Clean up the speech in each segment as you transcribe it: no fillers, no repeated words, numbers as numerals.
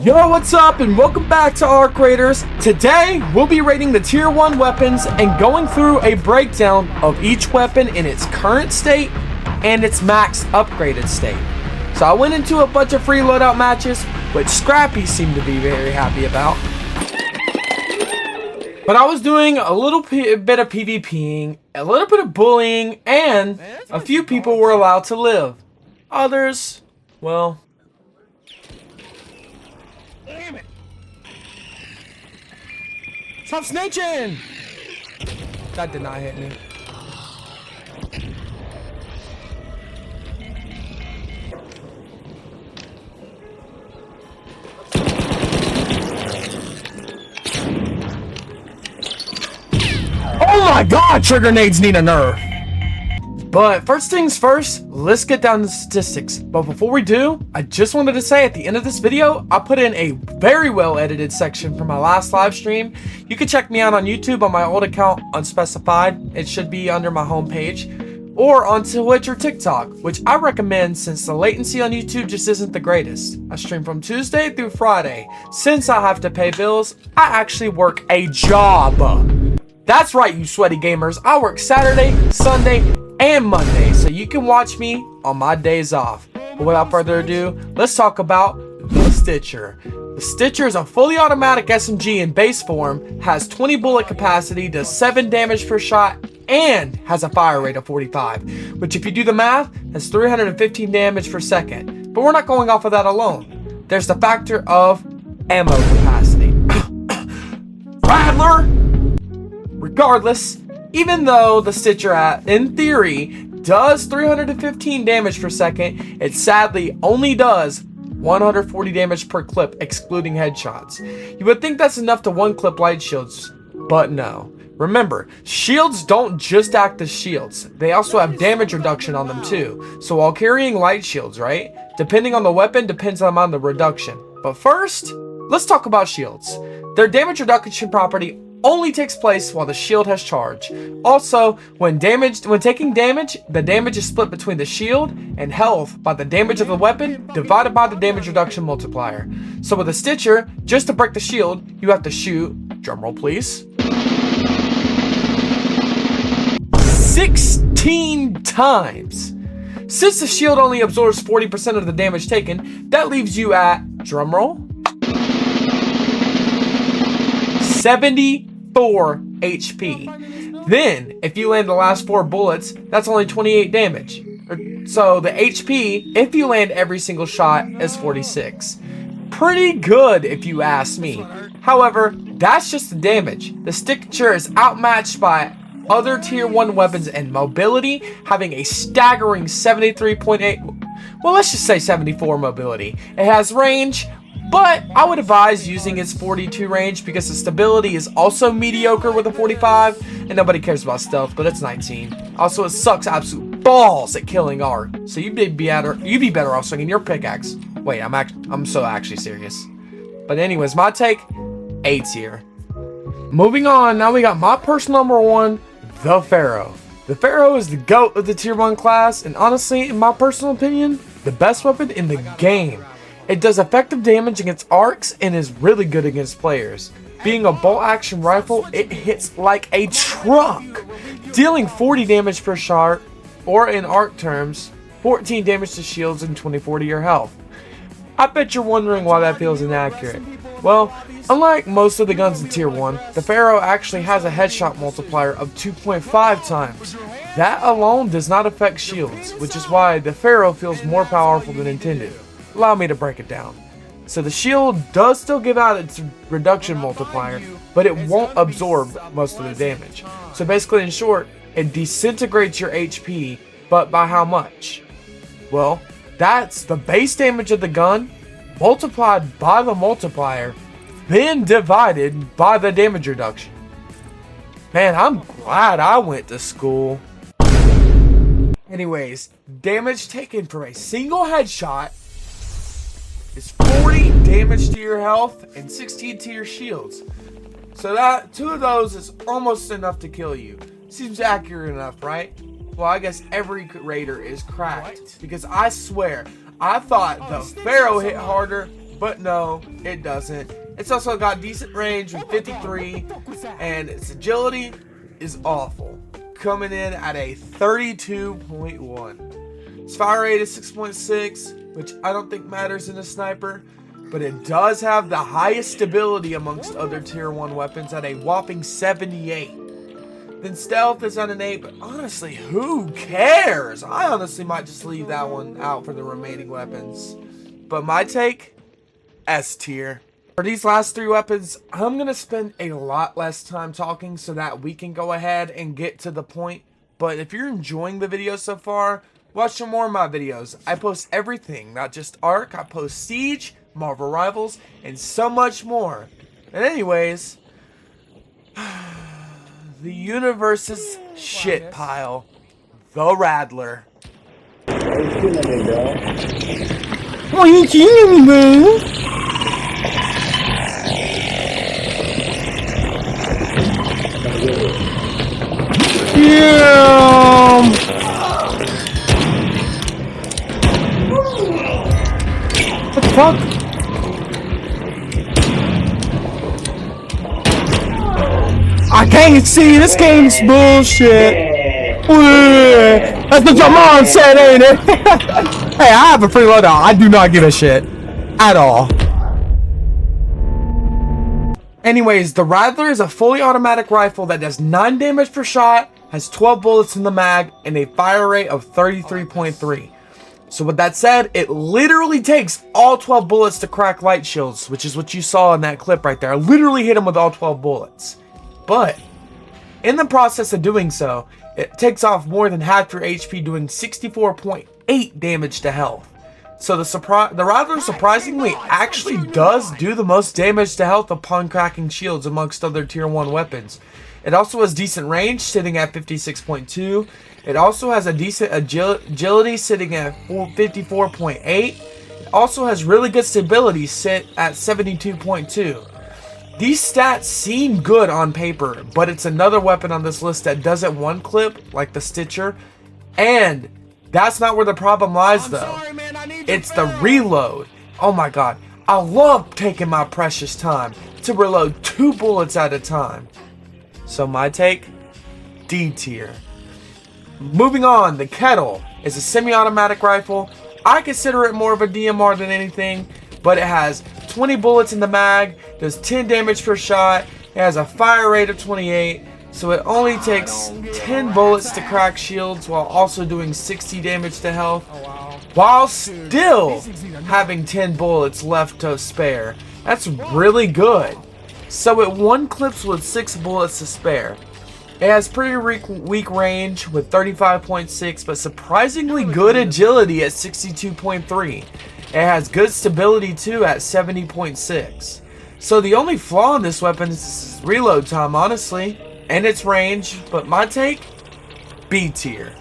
Yo, what's up, and welcome back to Arc Raiders. Today, we'll be rating the Tier 1 weapons and going through a breakdown of each weapon in its current state and its max upgraded state. So I went into a bunch of free loadout matches, which Scrappy seemed to be very happy about. But I was doing a little bit of PvPing, a little bit of bullying, and a few people were allowed to live. Others, well... Damn it! Stop snitching! That did not hit me. Oh my god, trigger nades need a nerf! But first things first, let's get down to the statistics. But before we do, I just wanted to say at the end of this video, I put in a very well edited section from my last live stream. You can check me out on YouTube on my old account, Unspecified. It should be under my homepage. Or on Twitch or TikTok, which I recommend since the latency on YouTube just isn't the greatest. I stream from Tuesday through Friday. Since I have to pay bills, I actually work a job. That's right, you sweaty gamers. I work Saturday, Sunday, and Monday, so you can watch me on my days off. But without further ado, let's talk about the Stitcher. The Stitcher is a fully automatic SMG in base form, has 20 bullet capacity, does 7 damage per shot, and has a fire rate of 45, which if you do the math, has 315 damage per second. But we're not going off of that alone. There's the factor of ammo capacity. Rattler! Regardless, even though the Stitcher, in theory, does 315 damage per second, it sadly only does 140 damage per clip, excluding headshots. You would think that's enough to one-clip light shields, but no. Remember, shields don't just act as shields. They also have damage reduction on them too. So while carrying light shields, right? Depending on the weapon, depends on the reduction. But first, let's talk about shields. Their damage reduction property only takes place while the shield has charge. Also, when taking damage, the damage is split between the shield and health by the damage of the weapon divided by the damage reduction multiplier. So with a Stitcher, just to break the shield, you have to shoot, drumroll please, 16 times. Since the shield only absorbs 40% of the damage taken, that leaves you at, drumroll, 74 HP. Then, if you land the last 4 bullets, that's only 28 damage. So the HP, if you land every single shot, is 46. Pretty good if you ask me. However, that's just the damage. The Stitcher is outmatched by other tier 1 weapons in mobility, having a staggering 73.8, well, let's just say 74 mobility. It has range, but I would advise using its 42 range because the stability is also mediocre with a 45, and nobody cares about stealth, but it's 19. Also, it sucks absolute balls at killing arc, so you'd be better off swinging your pickaxe. Wait, I'm so actually serious. But anyways, my take, A tier. Moving on, now we got my personal number 1, the Pharaoh. The Pharaoh is the GOAT of the tier 1 class, and honestly, in my personal opinion, the best weapon in the game. It does effective damage against arcs and is really good against players. Being a bolt action rifle, it hits like a truck, dealing 40 damage per shot, or in arc terms, 14 damage to shields and 24 to your health. I bet you're wondering why that feels inaccurate. Well, unlike most of the guns in tier 1, the Pharaoh actually has a headshot multiplier of 2.5 times. That alone does not affect shields, which is why the Pharaoh feels more powerful than intended. Allow me to break it down. So the shield does still give out its reduction multiplier, but it won't absorb most of the damage. So basically, in short, it disintegrates your HP, but by how much? Well, that's the base damage of the gun multiplied by the multiplier, then divided by the damage reduction. Man, I'm glad I went to school. Anyways, damage taken from a single headshot is 40 damage to your health and 16 to your shields. So that 2 of those is almost enough to kill you. Seems accurate enough, right? Well, I guess every raider is cracked, because I swear, I thought the Pharaoh hit harder but no, it doesn't. It's also got decent range with 53, and its agility is awful, coming in at a 32.1. Its fire rate is 6.6, which I don't think matters in a sniper, but it does have the highest stability amongst other tier 1 weapons at a whopping 78. Then stealth is at an 8, but honestly, who cares? I honestly might just leave that one out for the remaining weapons. But my take, S tier. For these last 3 weapons, I'm going to spend a lot less time talking so that we can go ahead and get to the point. But if you're enjoying the video so far, watch some more of my videos. I post everything, not just Ark. I post Siege, Marvel Rivals, and so much more. And anyways, the universe's shit pile, the Rattler. Why you killing me, bro? Why you killing me, bro? Yeah. What the fuck? I can't see. This game's bullshit. That's what your mom said, ain't it? Hey, I have a free loadout. I do not give a shit at all. Anyways, the Rattler is a fully automatic rifle that does 9 damage per shot, has 12 bullets in the mag, and a fire rate of 33.3. So with that said, it literally takes all 12 bullets to crack light shields, which is what you saw in that clip right there. I literally hit him with all 12 bullets. But in the process of doing so, it takes off more than half your HP, doing 64.8 damage to health. So the Rattler surprisingly actually does do the most damage to health upon cracking shields amongst other tier 1 weapons. It also has decent range, sitting at 56.2. It also has a decent agility, sitting at 54.8. It also has really good stability, sit at 72.2. These stats seem good on paper, but it's another weapon on this list that doesn't one clip like the Stitcher, and that's not where the problem lies though. It's the reload. Oh my god, I love taking my precious time to reload 2 bullets at a time. So my take, D tier. Moving on, the Kettle is a semi-automatic rifle. I consider it more of a DMR than anything, but it has 20 bullets in the mag, does 10 damage per shot, it has a fire rate of 28, so it only takes 10 bullets to crack shields while also doing 60 damage to health, while still having 10 bullets left to spare. That's really good. So it one clips with 6 bullets to spare. It has pretty weak range with 35.6, but surprisingly good agility at 62.3. It has good stability too at 70.6. So the only flaw in this weapon is its reload time, honestly, and its range, but my take, B tier.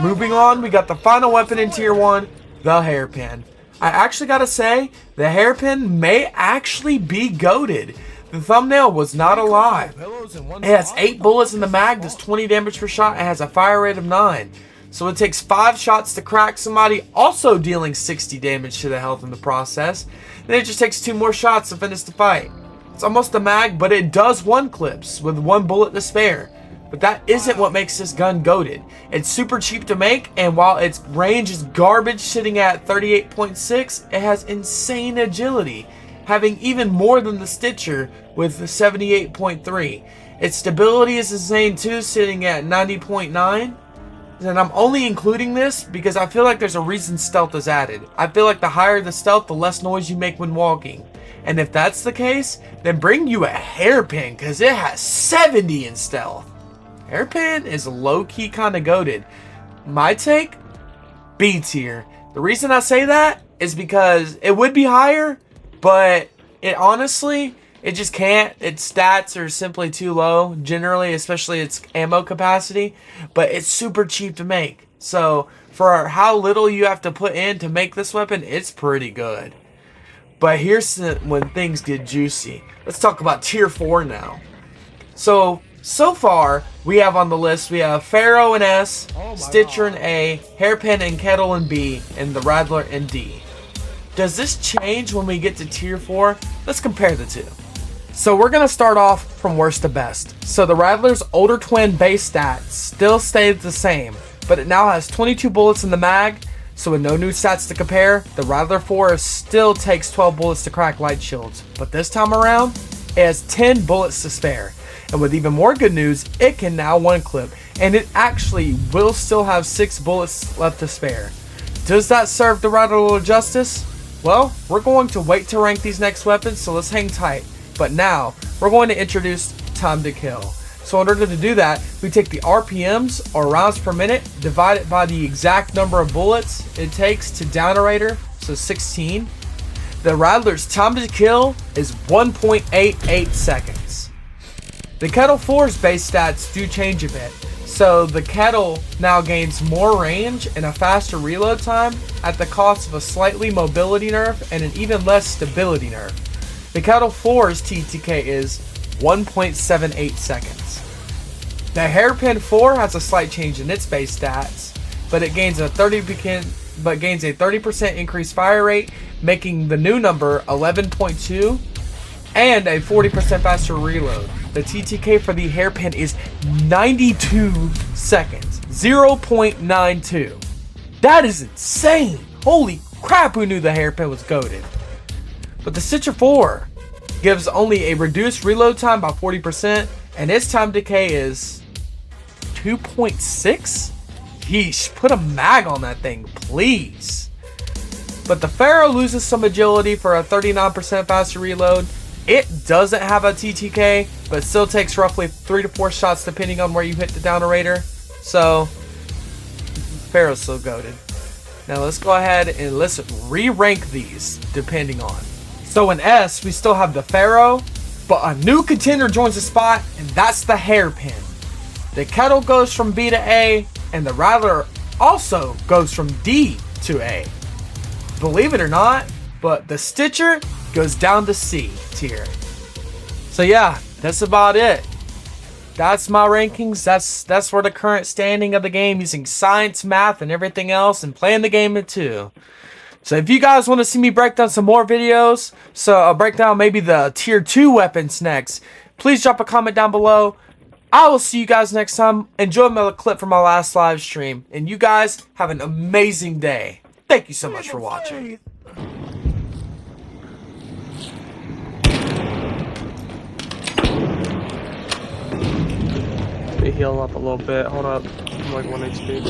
Moving on, we got the final weapon in tier 1, the Hairpin. I actually gotta say, the Hairpin may actually be goated. The thumbnail was not a lie. It has 8 bullets in the mag, does 20 damage per shot, and has a fire rate of 9. So it takes 5 shots to crack somebody, also dealing 60 damage to the health in the process. Then it just takes 2 more shots to finish the fight. It's almost a mag, but it does one clips with 1 bullet to spare. But that isn't what makes this gun goated. It's super cheap to make, and while its range is garbage sitting at 38.6, it has insane agility, having even more than the Stitcher with 78.3. Its stability is insane too, sitting at 90.9. And I'm only including this because I feel like there's a reason stealth is added. I feel like the higher the stealth, the less noise you make when walking. And if that's the case, then bring you a Hairpin, because it has 70 in stealth. Hairpin is low-key kind of goated. My take, B tier. The reason I say that is because it would be higher, but it honestly, it just can't. Its stats are simply too low, generally, especially its ammo capacity, but it's super cheap to make. So for how little you have to put in to make this weapon, it's pretty good. But here's when things get juicy. Let's talk about tier 4 now. So far, we have on the list, we have Pharaoh in S, Stitcher in A, Hairpin and Kettle in B, and the Rattler in D. Does this change when we get to tier 4? Let's compare the two. So we're going to start off from worst to best. So the Rattler's older twin base stats still stayed the same, but it now has 22 bullets in the mag. So with no new stats to compare, the Rattler 4 still takes 12 bullets to crack light shields. But this time around, it has 10 bullets to spare. And with even more good news, it can now one clip. And it actually will still have 6 bullets left to spare. Does that serve the Rattler justice? Well, we're going to wait to rank these next weapons, so let's hang tight. But now, we're going to introduce time to kill. So in order to do that, we take the RPMs, or rounds per minute, divide it by the exact number of bullets it takes to down a raider, so 16. The Rattler's time to kill is 1.88 seconds. The Kettle 4's base stats do change a bit. So the Kettle now gains more range and a faster reload time at the cost of a slightly mobility nerf and an even less stability nerf. The Kettle 4's TTK is 1.78 seconds. The Hairpin 4 has a slight change in its base stats, but it gains a 30% increased fire rate, making the new number 11.2 and a 40% faster reload. The TTK for the Hairpin is 92 seconds, 0.92. That is insane. Holy crap, who knew the Hairpin was goated? But the Stitcher 4 gives only a reduced reload time by 40%, and its time decay is 2.6? Yeesh, put a mag on that thing, please. But the Pharaoh loses some agility for a 39% faster reload. It doesn't have a TTK, but still takes roughly 3 to 4 shots depending on where you hit the downer raider. So, Pharaoh's still goated. Now let's go ahead and let's re-rank these depending on. So in S, we still have the Pharaoh, but a new contender joins the spot, and that's the Hairpin. The Kettle goes from B to A, and the Rattler also goes from D to A. Believe it or not, but the Stitcher goes down to C tier. So yeah, that's about it. That's my rankings. That's where the current standing of the game using science, math, and everything else, and playing the game in 2. So if you guys want to see me break down some more videos, so I'll break down maybe the tier 2 weapons next, please drop a comment down below. I will see you guys next time. Enjoy my clip from my last live stream, and you guys have an amazing day. Thank you so much for watching. Let me heal up a little bit. Hold up. I'm like 1 HP.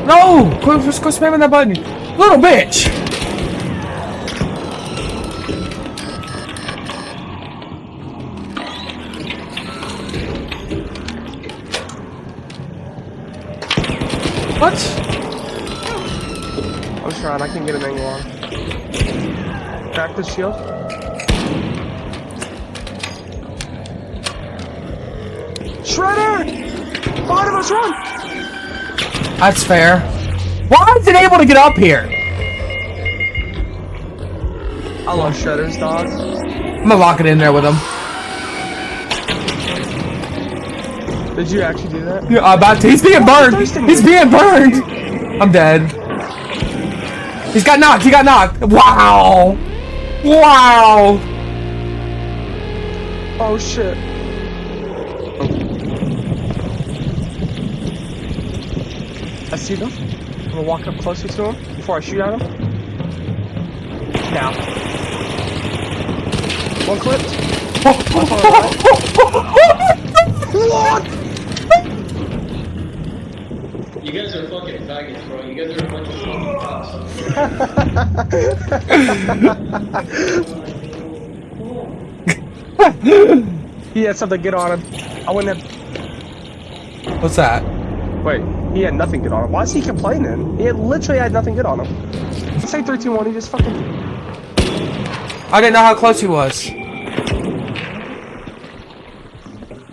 No! Quit spamming that button. Little bitch! What? I'm trying. I can get an angle on. Crack the shield. Shredder! Behind us, run! That's fair. Why is it able to get up here? I love Shredder's, dog. I'm gonna lock it in there with him. Did you actually do that? Yeah, I'm about to. He's being burned. He's being burned. I'm dead. He's got knocked. He got knocked. Wow. Wow. Oh shit. I see them. I'm gonna walk up closer to him before I shoot at him. Now. One clip. What? You guys are fucking faggots, bro. You guys are a bunch of fucking cops. He had something good on him. I wouldn't have. What's that? Wait, he had nothing good on him. Why is he complaining? He literally had nothing good on him. Say 3, 2, 1. He just fucking. I didn't know how close he was.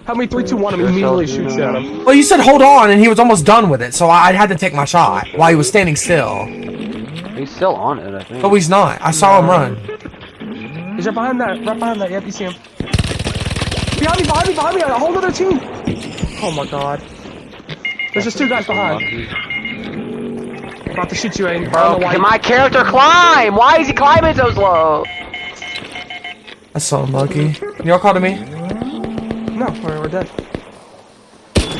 How many 3, 2, 1 him immediately shoots at him? Well, you said hold on, and he was almost done with it, so I had to take my shot while he was standing still. He's still on it, I think. Oh, he's not. I saw him run. He's right behind that. Right behind that. Yep, you see him. Behind me, behind me, behind me! A whole other team! Oh my god. There's just two guys behind. About to shoot you, Aiden. Bro, can my character climb? Why is he climbing so slow? That's so unlucky. Y'all caught me? No, we're dead.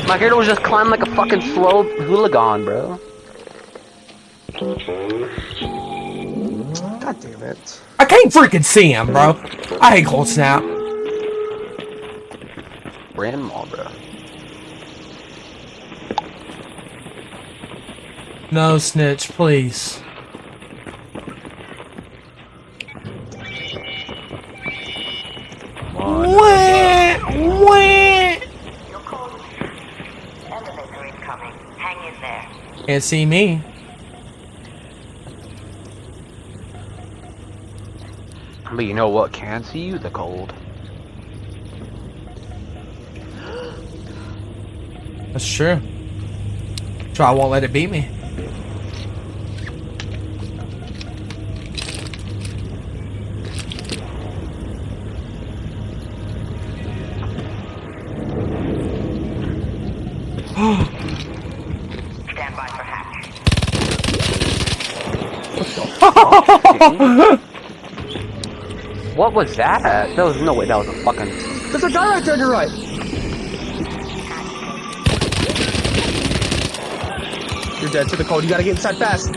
My character was just climbing like a fucking slow hooligan, bro. God damn it. I can't freaking see him, bro. I hate cold snap. Random mall, bro. No snitch, please. Wah, wah. Hang in there. Can't see me. But you know what can see you? The cold. That's true. So I won't let it beat me. Stand by for hatch. What was that? There was no way that was a fucking... There's a guy right there on your right! You're dead to the cold. You gotta get inside fast.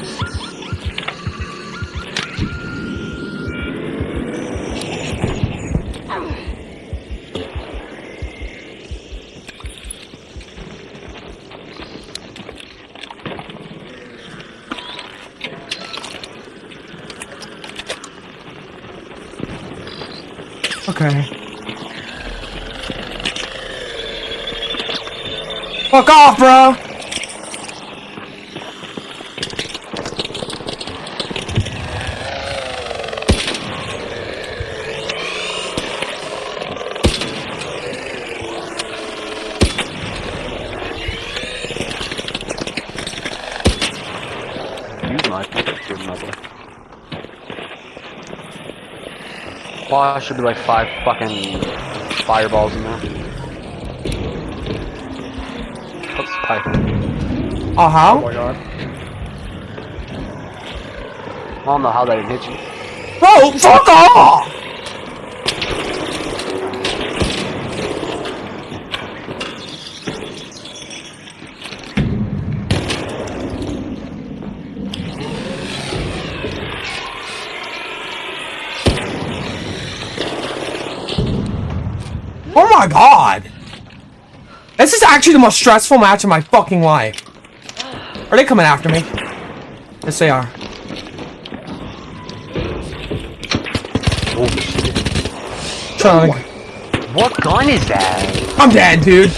Okay. Fuck off, bro! Use my picture, mother. Well, should be like 5 fucking fireballs in there. What's piping? Oh, how? Oh my god. I don't know how that didn't hit you. Bro, fuck off! Oh my god! This is actually the most stressful match of my fucking life. Are they coming after me? Yes, they are. Oh shit. Trying. What gun is that? I'm dead, dude.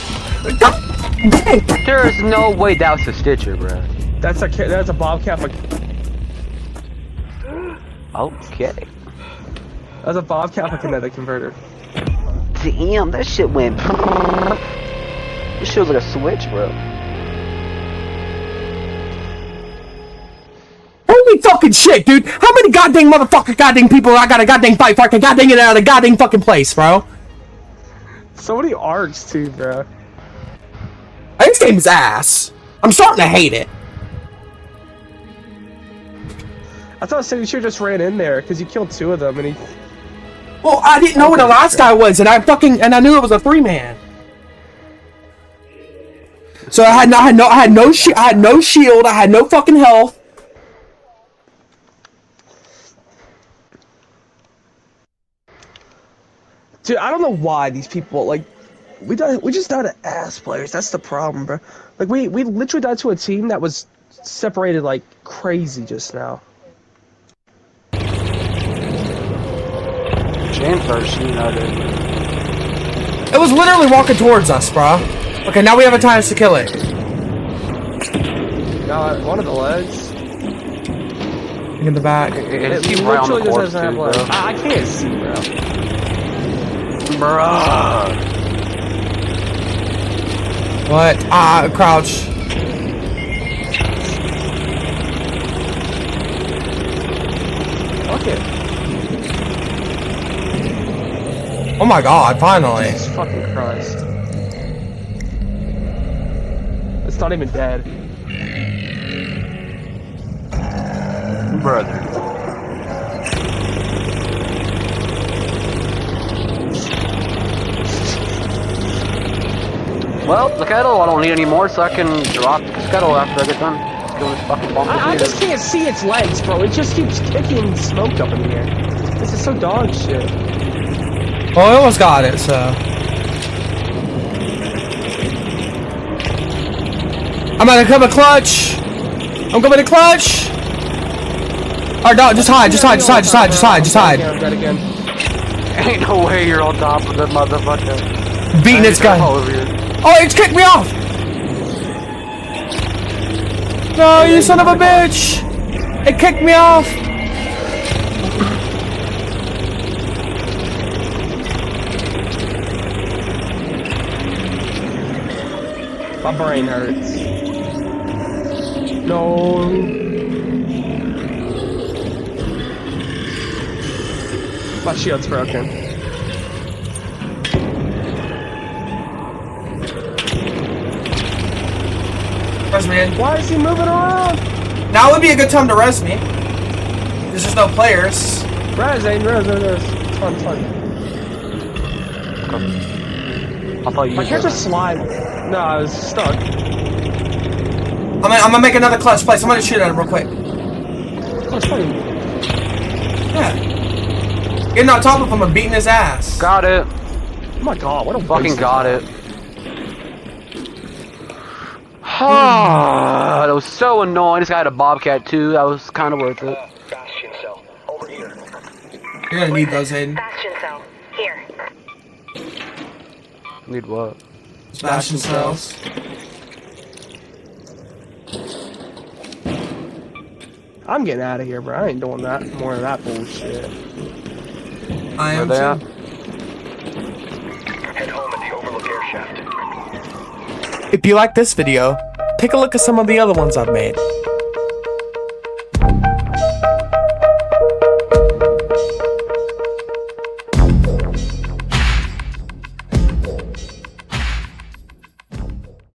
There is no way that was a Stitcher, bro. That's a Bobcat. Okay. That's a Bobcat kinetic converter. Damn, that shit went. This shit was like a switch, bro. Holy fucking shit, dude. How many goddamn motherfucker goddamn people I got a goddamn fight for? I can goddamn get out of the goddamn fucking place, bro. So many arcs too, bro. This game's ass. I'm starting to hate it. I thought you should just ran in there because you killed 2 of them and he. Well, I didn't know where the last guy was, and I knew it was a 3-man. So I had no shield, I had no fucking health. Dude, I don't know why these people like we just died to ass players. That's the problem, bro. Like we literally died to a team that was separated like crazy just now. James started shooting at it. It was literally walking towards us, bro. Okay, now we have a chance to kill it. Got one of the legs. In the back. It's right on the literally corpse, doesn't have too, legs. bro. I can't see, bro. Bruh. What? Crouch. Fuck it. Oh my god, finally. Jesus fucking Christ. It's not even dead. Brother. Well, the kettle I don't need anymore, so I can drop the kettle after I get done. Let's kill this fucking bomb. I just can't see its legs, bro. It just keeps kicking smoke up in the air. This is so dog shit. Well, I almost got it, so. I'm gonna come a clutch. I'm coming to clutch. Or no, just hide. I'm dead again. Ain't no way you're on top of that motherfucker. Beating its gun. Oh, it's kicked me off. No, you son of a bitch. It kicked me off. My brain hurts. No. My shield's broken. Res me in. Why is he moving around? Now would be a good time to res me. There's just no players. Res. It's fun. I thought you My character slide. No, I was stuck. I'm gonna make another clutch place. I'm gonna shoot at him real quick. Oh, it's funny. Yeah. Getting on top of him and beating his ass. got it. Oh my god, what a Fucking waste. got it. That was so annoying. This guy had a bobcat too. That was kind of worth it. Bastion cell. Over here. You're gonna need those, Aiden. Bastion cell. Here. Need what? Bastion cells. I'm getting out of here, bro. I ain't doing that. More of that bullshit. I am Where they too. Head home at the Overlook air shaft. If you like this video, take a look at some of the other ones I've made.